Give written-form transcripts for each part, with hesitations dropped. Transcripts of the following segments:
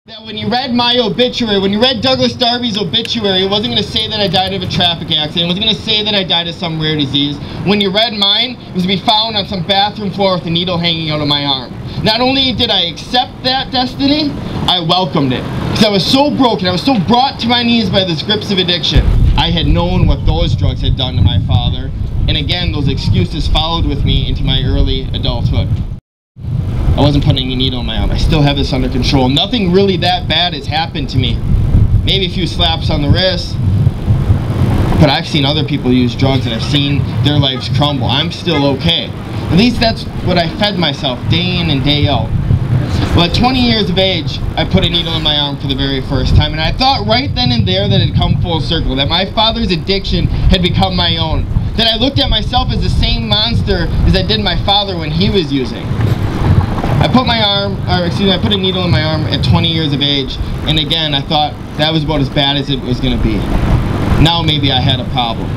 That when you read my obituary, when you read Douglas Darby's obituary, it wasn't going to say that I died of a traffic accident. It wasn't going to say that I died of some rare disease. When you read mine, it was to be found on some bathroom floor with a needle hanging out of my arm. Not only did I accept that destiny, I welcomed it. Because I was so broken, I was so brought to my knees by the grips of addiction. I had known what those drugs had done to my father. And again, those excuses followed with me into my early adulthood. I wasn't putting any needle in my arm. I still have this under control. Nothing really that bad has happened to me. Maybe a few slaps on the wrist. But I've seen other people use drugs and I've seen their lives crumble. I'm still okay. At least that's what I fed myself day in and day out. Well, at 20 years of age, I put a needle in my arm for the very first time. And I thought right then and there that it had come full circle. That my father's addiction had become my own. That I looked at myself as the same monster as I did my father when he was using. I put a needle in my arm at 20 years of age, and again, I thought that was about as bad as it was going to be. Now maybe I had a problem.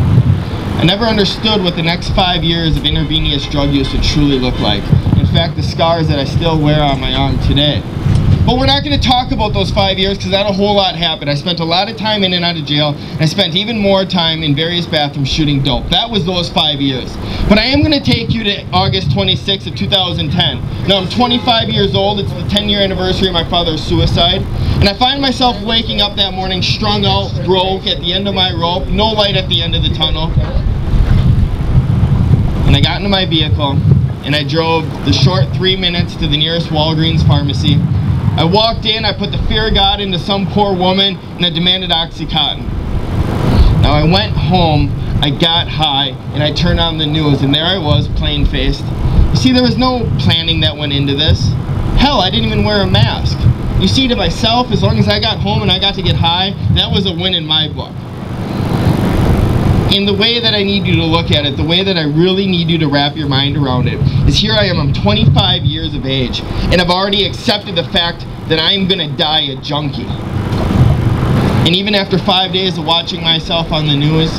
I never understood what the next 5 years of intravenous drug use would truly look like. In fact, the scars that I still wear on my arm today. But we're not going to talk about those 5 years because not a whole lot happened. I spent a lot of time in and out of jail, and I spent even more time in various bathrooms shooting dope. That was those 5 years. But I am going to take you to August 26th of 2010. Now I'm 25 years old. It's the 10-year anniversary of my father's suicide. And I find myself waking up that morning strung out, broke, at the end of my rope, no light at the end of the tunnel. And I got into my vehicle, and I drove the short 3 minutes to the nearest Walgreens pharmacy. I walked in, I put the fear of God into some poor woman, and I demanded OxyContin. Now I went home, I got high, and I turned on the news, and there I was, plain-faced. You see, there was no planning that went into this. Hell, I didn't even wear a mask. You see, to myself, as long as I got home and I got to get high, that was a win in my book. And the way that I need you to look at it, the way that I really need you to wrap your mind around it, is here I am, I'm 25 years of age, and I've already accepted the fact that I'm gonna die a junkie. And even after 5 days of watching myself on the news,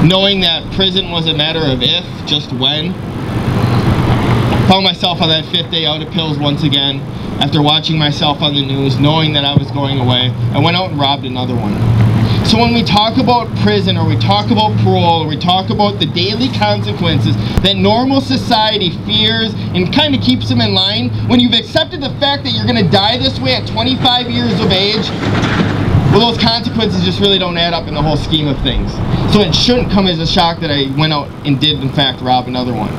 knowing that prison was a matter of if, just when, found myself on that 5th day out of pills once again. After watching myself on the news, knowing that I was going away, I went out and robbed another one. So when we talk about prison, or we talk about parole, or we talk about the daily consequences that normal society fears and kind of keeps them in line, when you've accepted the fact that you're going to die this way at 25 years of age, well, those consequences just really don't add up in the whole scheme of things. So it shouldn't come as a shock that I went out and did, in fact, rob another one.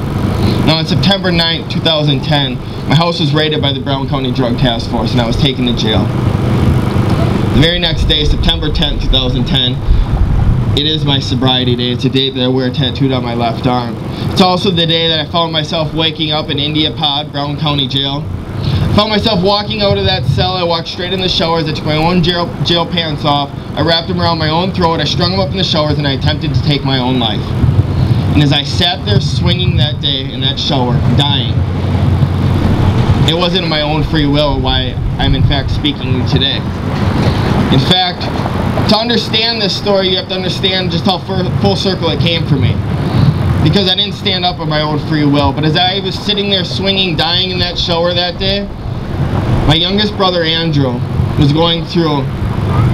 Now, on September 9th, 2010, my house was raided by the Brown County Drug Task Force, and I was taken to jail. The very next day, September 10th, 2010, it is my sobriety day. It's a date that I wear tattooed on my left arm. It's also the day that I found myself waking up in India Pod, Brown County Jail. I found myself walking out of that cell. I walked straight in the showers. I took my own jail pants off. I wrapped them around my own throat. I strung them up in the showers, and I attempted to take my own life. And as I sat there swinging that day in that shower, dying, it wasn't of my own free will why I'm in fact speaking to you today. In fact, to understand this story, you have to understand just how full circle it came for me. Because I didn't stand up of my own free will, but as I was sitting there swinging, dying in that shower that day, my youngest brother Andrew was going through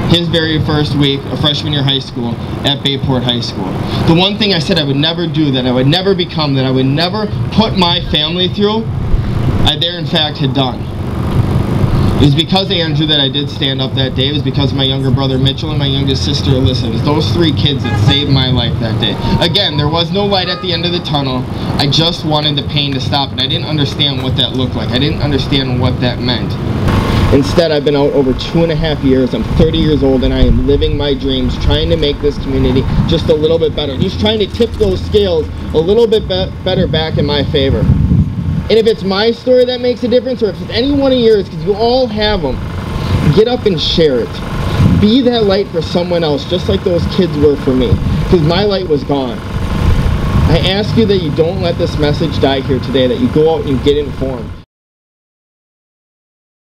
his very first week of freshman year high school at Bayport High School. The one thing I said I would never do, that I would never become, that I would never put my family through, I there in fact had done. It was because of Andrew that I did stand up that day. It was because of my younger brother Mitchell and my youngest sister Alyssa. It was those 3 kids that saved my life that day. Again, there was no light at the end of the tunnel. I just wanted the pain to stop, and I didn't understand what that looked like. I didn't understand what that meant. Instead, I've been out over 2.5 years. I'm 30 years old, and I am living my dreams, trying to make this community just a little bit better. Just trying to tip those scales a little bit better back in my favor. And if it's my story that makes a difference, or if it's any one of yours, because you all have them, get up and share it. Be that light for someone else, just like those kids were for me, because my light was gone. I ask you that you don't let this message die here today, that you go out and get informed.